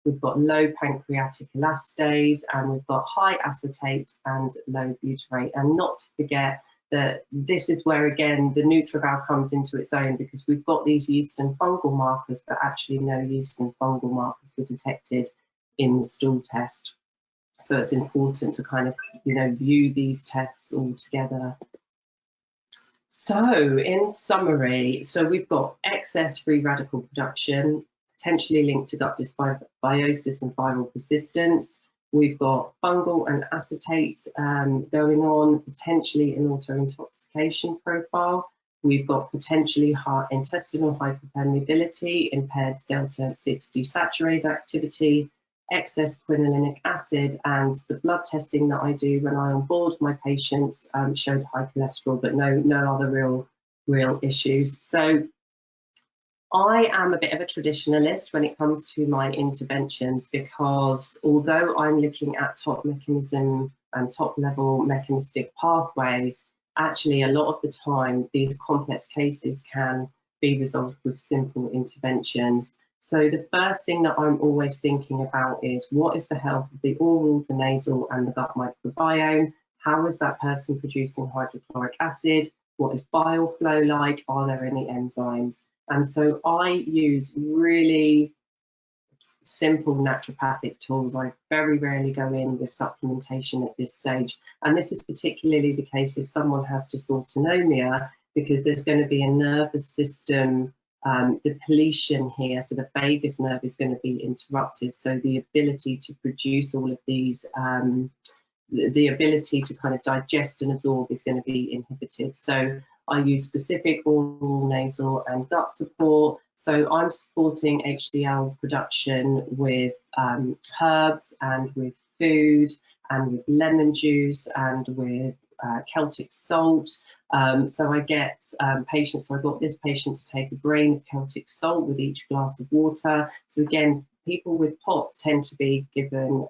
We've got low pancreatic elastase, and we've got high acetate and low butyrate. And not to forget that this is where, again, the NutriVal comes into its own, because we've got these yeast and fungal markers, but actually no yeast and fungal markers were detected in the stool test. So it's important to kind of, view these tests all together. So in summary, so we've got excess free radical production, potentially linked to gut dysbiosis and viral persistence. We've got fungal and acetate going on, potentially an auto-intoxication profile. We've got potentially intestinal hyperpermeability, impaired delta-6 desaturase activity, excess quinolinic acid, and the blood testing that I do when I onboard my patients showed high cholesterol, but no other real issues. So I am a bit of a traditionalist when it comes to my interventions, because although I'm looking at top mechanism and top level mechanistic pathways, actually a lot of the time these complex cases can be resolved with simple interventions. So the first thing that I'm always thinking about is, what is the health of the oral, the nasal and the gut microbiome? How is that person producing hydrochloric acid? What is bile flow like? Are there any enzymes? And so I use really simple naturopathic tools. I very rarely go in with supplementation at this stage. And this is particularly the case if someone has dysautonomia, because there's going to be a nervous system depletion here. So the vagus nerve is going to be interrupted. So the ability to produce all of these, the ability to kind of digest and absorb is going to be inhibited. So I use specific oral, nasal and gut support. So I'm supporting HCl production with herbs and with food and with lemon juice and with Celtic salt. So I get patients, so I got this patient to take a grain of Celtic salt with each glass of water. So again, people with POTS tend to be given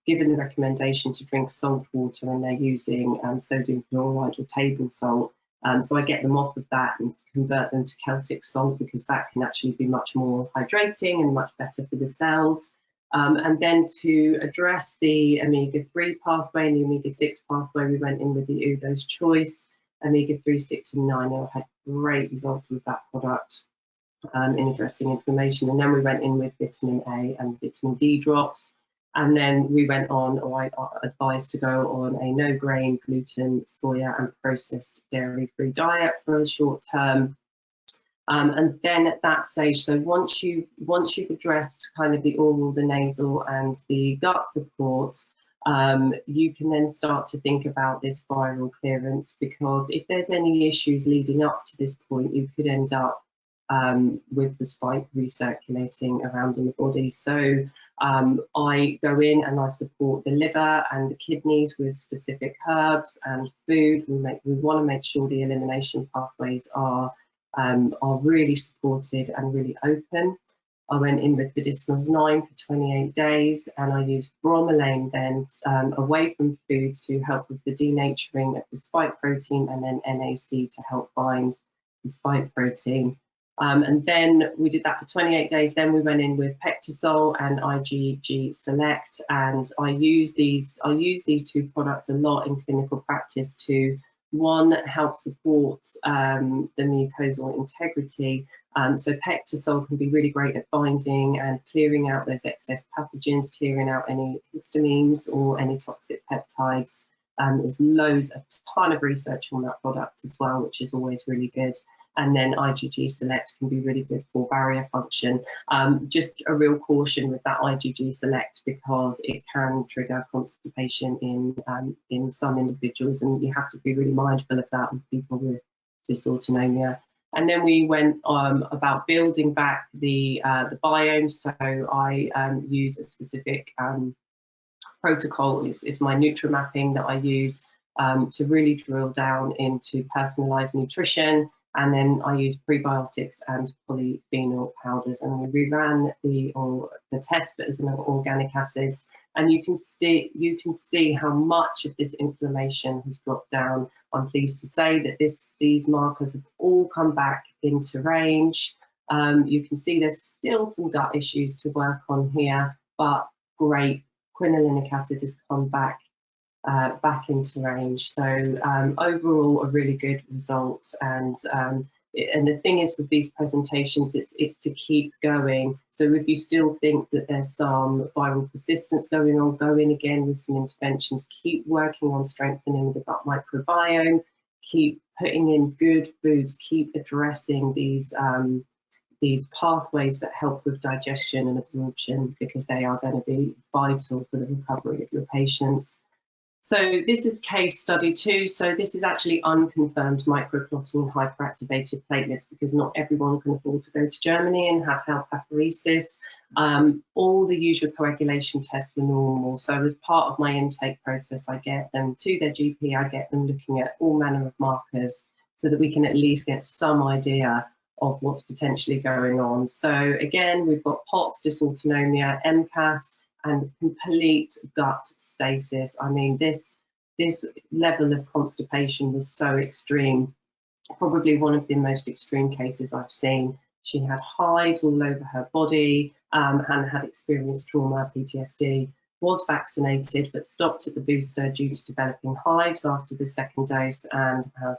the recommendation to drink salt water when they're using sodium chloride or table salt. So I get them off of that and convert them to Celtic salt, because that can actually be much more hydrating and much better for the cells. And then to address the omega-3 pathway and the omega-6 pathway, we went in with the Udo's Choice, omega-3, 6 and 9. I had great results with that product in addressing inflammation. And then we went in with vitamin A and vitamin D drops. And then we went on, or I advised to go on a no grain, gluten, soya and processed dairy-free diet for a short term. And then at that stage, so once you've addressed kind of the oral, the nasal and the gut support, you can then start to think about this viral clearance, because if there's any issues leading up to this point, you could end up with the spike recirculating around in the body. So I go in and I support the liver and the kidneys with specific herbs and food. We want to make sure the elimination pathways are really supported and really open. I went in with medicinals 9 for 28 days, and I used bromelain then away from food to help with the denaturing of the spike protein, and then NAC to help bind the spike protein. And then we did that for 28 days. Then we went in with Pectisol and IgG Select, and I use these two products a lot in clinical practice to, one, help support the mucosal integrity. So Pectisol can be really great at binding and clearing out those excess pathogens, clearing out any histamines or any toxic peptides. There's a ton of research on that product as well, which is always really good. And then IgG Select can be really good for barrier function. Just a real caution with that IgG Select, because it can trigger constipation in some individuals, and you have to be really mindful of that with people with dysautonomia. And then we went about building back the biome. So I use a specific protocol. It's my NutriMapping that I use to really drill down into personalised nutrition. And then I use prebiotics and polyphenol powders, and we reran the test, but as an organic acids, and you can see how much of this inflammation has dropped down. I'm pleased to say that these markers have all come back into range. You can see there's still some gut issues to work on here, but great, quinolinic acid has come back into range. So overall, a really good result. And the thing is with these presentations, it's to keep going. So if you still think that there's some viral persistence going on, go in again with some interventions. Keep working on strengthening the gut microbiome. Keep putting in good foods. Keep addressing these pathways that help with digestion and absorption, because they are going to be vital for the recovery of your patients. So this is case study 2. So this is actually unconfirmed microclotting and hyperactivated platelets, because not everyone can afford to go to Germany and have apheresis. All the usual coagulation tests were normal. So as part of my intake process, I get them to their GP, I get them looking at all manner of markers so that we can at least get some idea of what's potentially going on. So again, we've got POTS, dysautonomia, MCAS, and complete gut stasis. I mean, this level of constipation was so extreme, probably one of the most extreme cases I've seen. She had hives all over her body and had experienced trauma, PTSD, was vaccinated but stopped at the booster due to developing hives after the second dose, and had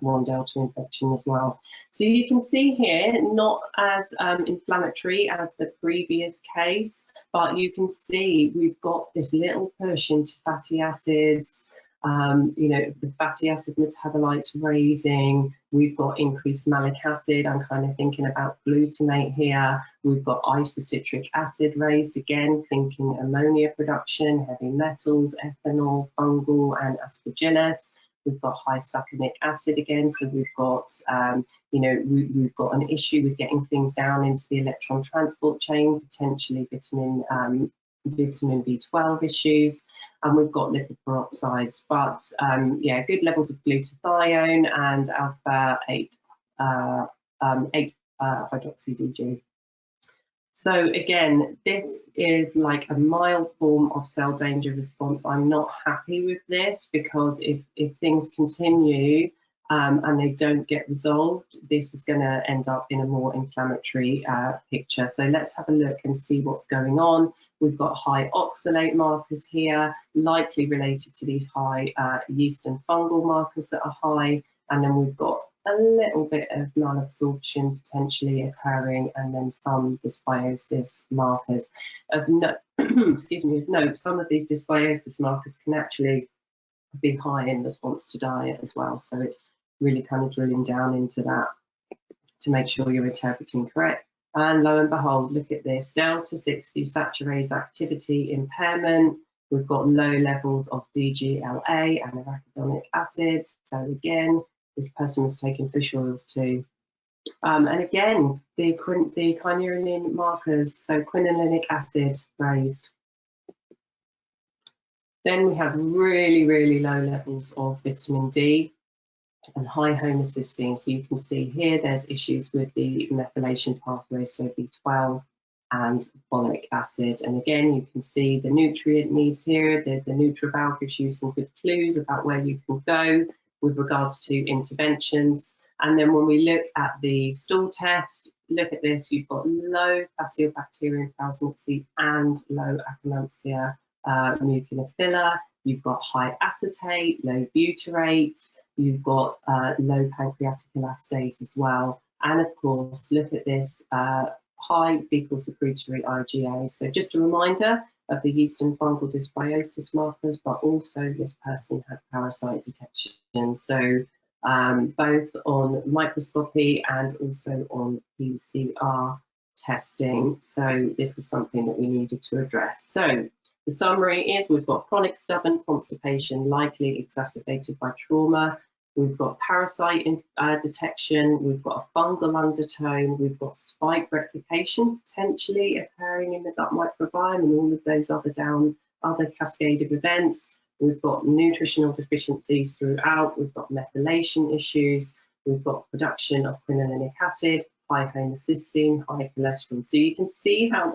one delta infection as well. So you can see here, not as inflammatory as the previous case, but you can see we've got this little push into fatty acids, the fatty acid metabolites raising. We've got increased malic acid. I'm kind of thinking about glutamate here. We've got isocitric acid raised, again, thinking ammonia production, heavy metals, ethanol, fungal, and aspergillus. We've got high succinic acid again, so we've got, we've got an issue with getting things down into the electron transport chain, potentially vitamin B12 issues, and we've got lipid peroxides. But yeah, good levels of glutathione and alpha 8 hydroxy-DG. So again, this is like a mild form of cell danger response. I'm not happy with this, because if things continue and they don't get resolved, this is going to end up in a more inflammatory picture. So let's have a look and see what's going on. We've got high oxalate markers here, likely related to these high yeast and fungal markers that are high. And then we've got a little bit of malabsorption potentially occurring, and then some dysbiosis markers. Of note, some of these dysbiosis markers can actually be high in response to diet as well. So it's really kind of drilling down into that to make sure you're interpreting correct. And lo and behold, look at this, delta 6 desaturase activity impairment. We've got low levels of DGLA and arachidonic acid. So again, this person was taking fish oils too. And again, the kynurenine markers, so quinolinic acid raised. Then we have really, really low levels of vitamin D and high homocysteine. So you can see here there's issues with the methylation pathway, so B12 and folic acid. And again, you can see the nutrient needs here. The NutriVal gives you some good clues about where you can go with regards to interventions. And then when we look at the stool test, look at this, you've got low Bacillobacterium plasmidce and low Akkermansia muciniphila. You've got high acetate, low butyrate. You've got low pancreatic elastase as well. And of course, look at this, high fecal secretory IgA. So just a reminder of the yeast and fungal dysbiosis markers, but also this person had parasite detection. So both on microscopy and also on PCR testing. So this is something that we needed to address. So the summary is we've got chronic stubborn constipation, likely exacerbated by trauma. We've got parasite detection, we've got a fungal undertone, we've got spike replication potentially occurring in the gut microbiome and all of those other cascade of events. We've got nutritional deficiencies throughout, we've got methylation issues, we've got production of quinolinic acid, high homocysteine, high cholesterol. So you can see how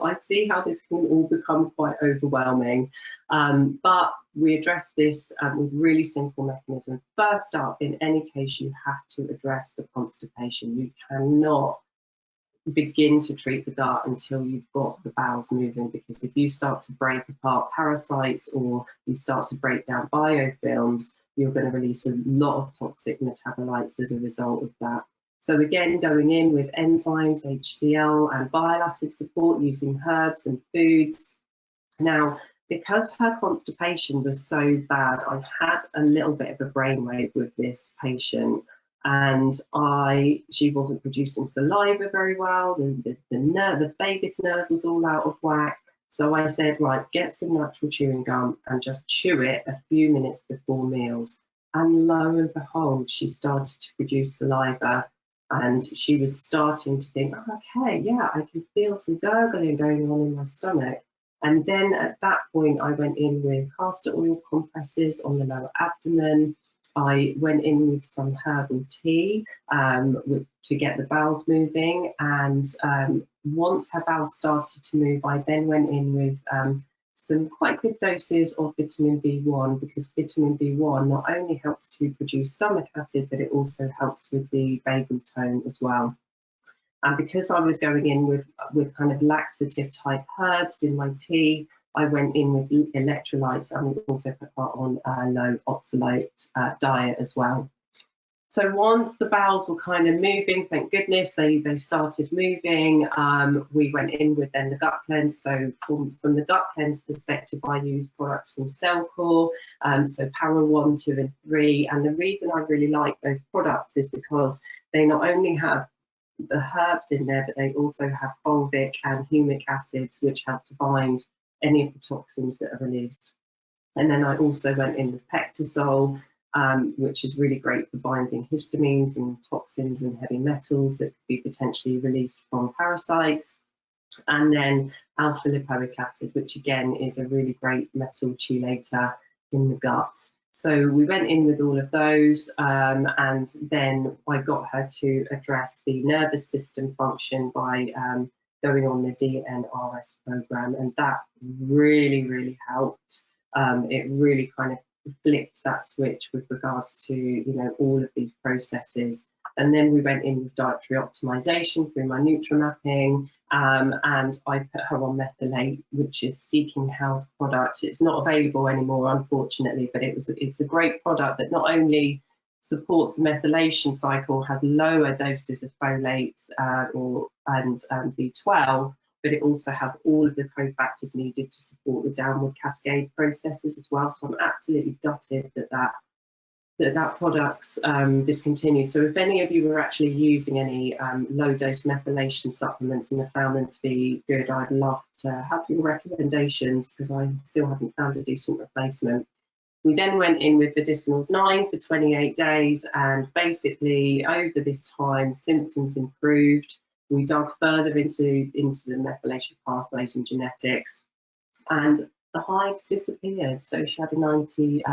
this can all become quite overwhelming. But we address this with really simple mechanisms. First up, in any case, you have to address the constipation. You cannot begin to treat the gut until you've got the bowels moving, because if you start to break apart parasites or you start to break down biofilms, you're going to release a lot of toxic metabolites as a result of that. So again, going in with enzymes, HCl and bile acid support using herbs and foods. Now, because her constipation was so bad, I had a little bit of a brainwave with this patient, and she wasn't producing saliva very well. The vagus nerve was all out of whack. So I said, right, get some natural chewing gum and just chew it a few minutes before meals. And lo and behold, she started to produce saliva. And she was starting to think, oh, okay, yeah, I can feel some gurgling going on in my stomach. And then at that point, I went in with castor oil compresses on the lower abdomen. I went in with some herbal tea to get the bowels moving. And once her bowels started to move, I then went in with some quite good doses of vitamin B1, because vitamin B1 not only helps to produce stomach acid, but it also helps with the vagal tone as well. And because I was going in with kind of laxative type herbs in my tea, I went in with electrolytes, and we also put her on a low oxalate diet as well. So once the bowels were kind of moving, thank goodness they started moving, we went in with then the gut cleanse. So from the gut cleanse perspective, I use products from Cellcore, so Para 1, 2 and 3. And the reason I really like those products is because they not only have the herbs in there, but they also have fulvic and humic acids, which help to bind any of the toxins that are released. And then I also went in with Pectosol, which is really great for binding histamines and toxins and heavy metals that could be potentially released from parasites. And then alpha lipoic acid, which again is a really great metal chelator in the gut. So we went in with all of those, and then I got her to address the nervous system function by going on the DNRS program, and that really, really helped. It really kind of flipped that switch with regards to all of these processes. And then we went in with dietary optimization through my NutriMapping, and I put her on methylate, which is Seeking Health product. It's not available anymore, unfortunately, but it's a great product that not only supports the methylation cycle, has lower doses of folates and B12, but it also has all of the cofactors needed to support the downward cascade processes as well. So I'm absolutely gutted that product's discontinued. So if any of you are actually using any low dose methylation supplements and have found them to be good, I'd love to have your recommendations, because I still haven't found a decent replacement. We then went in with Medicinals 9 for 28 days, and basically over this time symptoms improved. We dug further into the methylation pathways and genetics, and the hives disappeared. So she had a 90%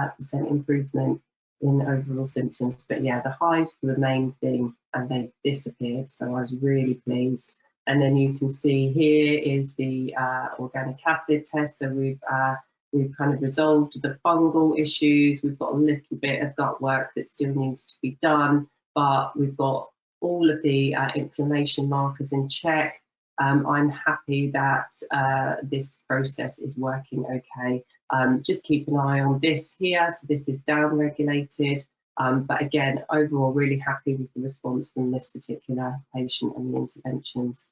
improvement in overall symptoms. But yeah, the hives were the main thing, and they disappeared. So I was really pleased. And then you can see here is the organic acid test. So we've kind of resolved the fungal issues. We've got a little bit of gut work that still needs to be done. but we've got all of the inflammation markers in check. I'm happy that this process is working okay. Just keep an eye on this here. So this is down-regulated. But again, overall, really happy with the response from this particular patient and the interventions.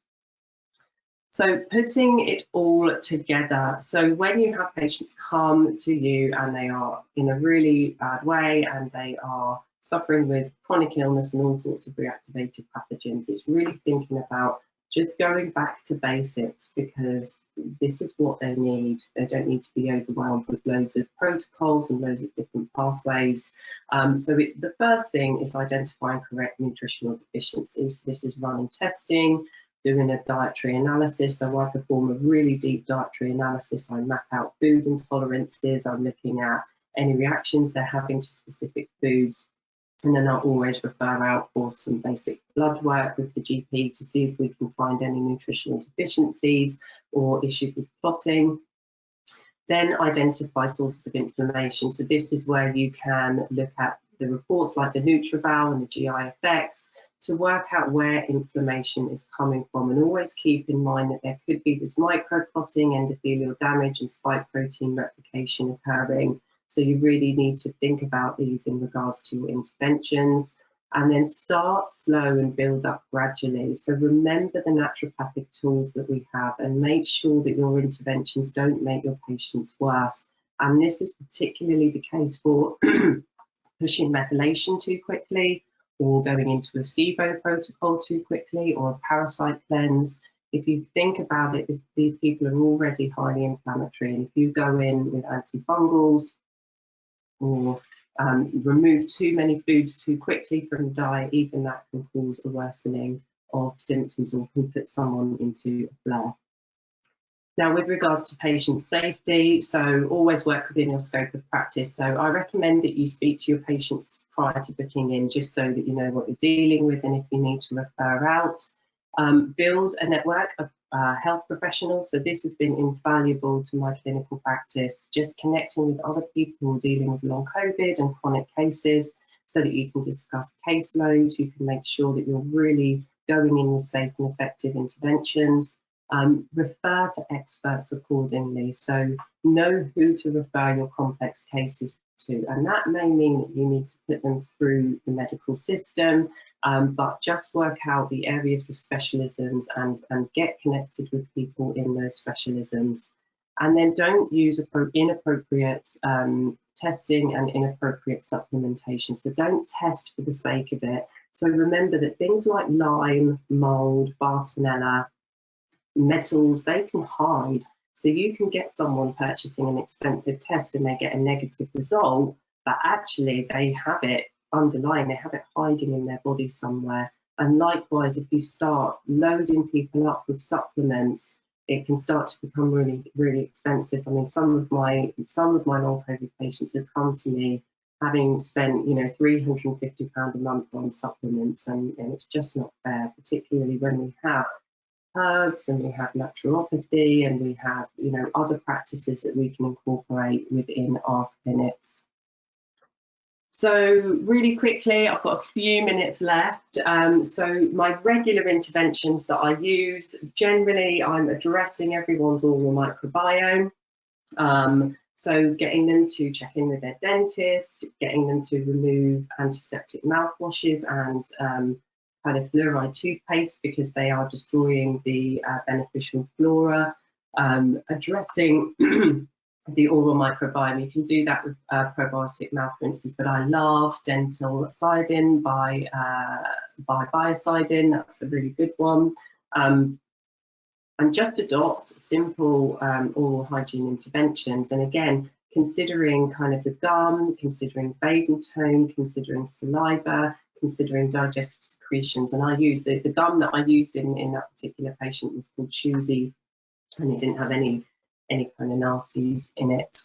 So putting it all together. So when you have patients come to you and they are in a really bad way and they are suffering with chronic illness and all sorts of reactivated pathogens, it's really thinking about just going back to basics, because this is what they need. They don't need to be overwhelmed with loads of protocols and loads of different pathways. The first thing is identifying correct nutritional deficiencies. This is running testing, doing a dietary analysis. So I perform a really deep dietary analysis. I map out food intolerances. I'm looking at any reactions they're having to specific foods. And then I'll always refer out for some basic blood work with the GP to see if we can find any nutritional deficiencies or issues with clotting. Then identify sources of inflammation. So this is where you can look at the reports like the NutriVal and the GI effects to work out where inflammation is coming from, and always keep in mind that there could be this microclotting, endothelial damage and spike protein replication occurring. So you really need to think about these in regards to your interventions, and then start slow and build up gradually. So remember the naturopathic tools that we have and make sure that your interventions don't make your patients worse. And this is particularly the case for pushing methylation too quickly, or going into a SIBO protocol too quickly, or a parasite cleanse. If you think about it, these people are already highly inflammatory, and if you go in with antifungals, or remove too many foods too quickly from the diet, even that can cause a worsening of symptoms or can put someone into a flare. Now, with regards to patient safety, so always work within your scope of practice. So I recommend that you speak to your patients prior to booking in, just so that you know what you're dealing with and if you need to refer out. Build a network of health professionals. So this has been invaluable to my clinical practice, just connecting with other people dealing with long COVID and chronic cases, so that you can discuss caseloads, you can make sure that you're really going in with safe and effective interventions. Refer to experts accordingly, so know who to refer your complex cases to, and that may mean that you need to put them through the medical system, but just work out the areas of specialisms and get connected with people in those specialisms. And then don't use inappropriate testing and inappropriate supplementation. So don't test for the sake of it. So remember that things like Lyme, mold, Bartonella, metals, they can hide. So you can get someone purchasing an expensive test and they get a negative result, but actually they have it underlying, they have it hiding in their body somewhere. And likewise, if you start loading people up with supplements, it can start to become really, really expensive. I mean, some of my long COVID patients have come to me having spent, £350 a month on supplements, and it's just not fair, particularly when we have herbs and we have naturopathy and we have, other practices that we can incorporate within our clinics. So really quickly, I've got a few minutes left. So my regular interventions that I use, generally I'm addressing everyone's oral microbiome. So getting them to check in with their dentist, getting them to remove antiseptic mouthwashes and kind of fluoride toothpaste because they are destroying the beneficial flora, addressing the oral microbiome. You can do that with probiotic mouth rinses, but I love Dental Sidin by Biosidin. That's a really good one. And just adopt simple oral hygiene interventions. And again, considering kind of the gum, considering vagal tone, considering saliva, considering digestive secretions. And I use the gum that I used in that particular patient was called Choosy, and it didn't have any kind of nasties in it.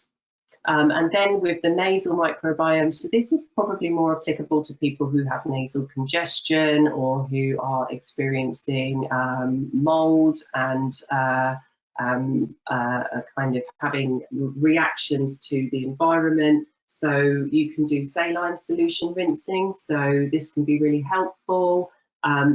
And then with the nasal microbiome, so this is probably more applicable to people who have nasal congestion or who are experiencing mold and kind of having reactions to the environment. So you can do saline solution rinsing, so this can be really helpful.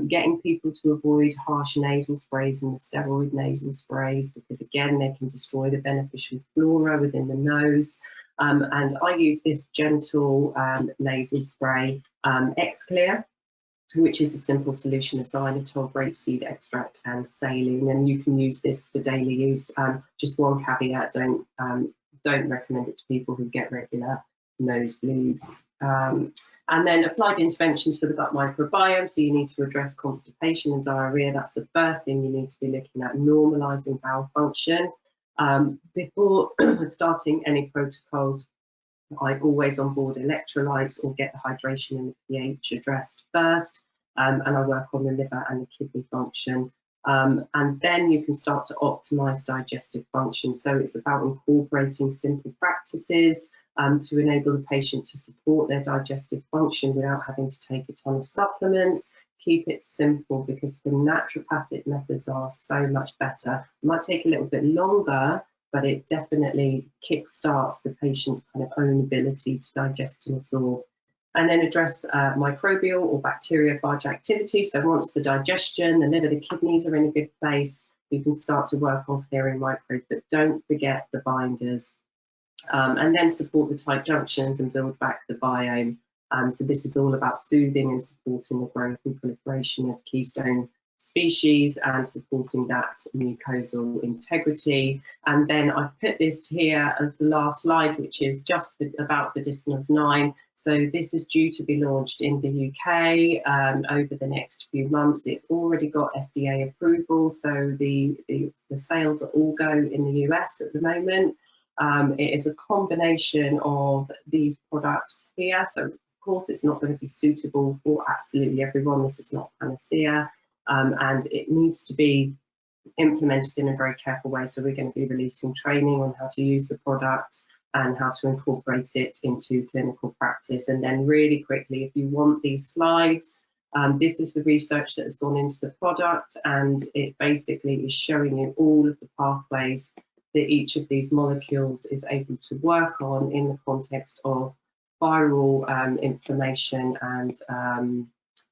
Getting people to avoid harsh nasal sprays and the steroid nasal sprays, because again, they can destroy the beneficial flora within the nose. And I use this gentle nasal spray, X-Clear, which is a simple solution of xylitol, grapeseed extract and saline, and you can use this for daily use. Just one caveat, don't recommend it to people who get regular nosebleeds. And then applied interventions for the gut microbiome, so you need to address constipation and diarrhea. That's the first thing you need to be looking at, normalising bowel function. Before starting any protocols, I always onboard electrolytes or get the hydration and the pH addressed first, and I work on the liver and the kidney function. And then you can start to optimise digestive function. So it's about incorporating simple practices to enable the patient to support their digestive function without having to take a ton of supplements. Keep it simple, because the naturopathic methods are so much better. It might take a little bit longer, but it definitely kickstarts the patient's kind of own ability to digest and absorb. And then address microbial or bacteriophage activity. So once the digestion, the liver, the kidneys are in a good place, you can start to work on clearing microbes, but don't forget the binders. And then support the tight junctions and build back the biome. So this is all about soothing and supporting the growth and proliferation of keystone species and supporting that mucosal integrity. And then I've put this here as the last slide, which is just about Medicinals 9. So this is due to be launched in the UK over the next few months. It's already got FDA approval, so the sales all go in the US at the moment. It is a combination of these products here. So of course it's not going to be suitable for absolutely everyone. This is not panacea. And it needs to be implemented in a very careful way. So we're going to be releasing training on how to use the product and how to incorporate it into clinical practice. And then really quickly, if you want these slides, this is the research that has gone into the product, and it basically is showing you all of the pathways that each of these molecules is able to work on in the context of viral inflammation and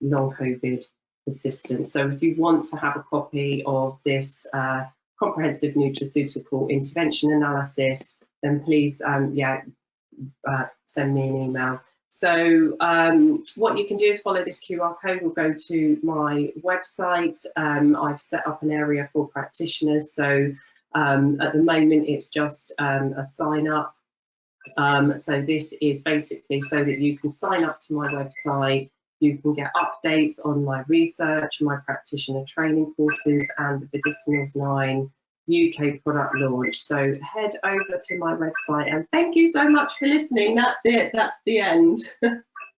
long COVID persistence. So if you want to have a copy of this comprehensive nutraceutical intervention analysis, then please send me an email. So what you can do is follow this QR code. We'll go to my website. I've set up an area for practitioners. So at the moment, it's just a sign up. So this is basically so that you can sign up to my website. You can get updates on my research, my practitioner training courses, and the Medicinals 9 UK product launch. So head over to my website, and thank you so much for listening. That's it. That's the end.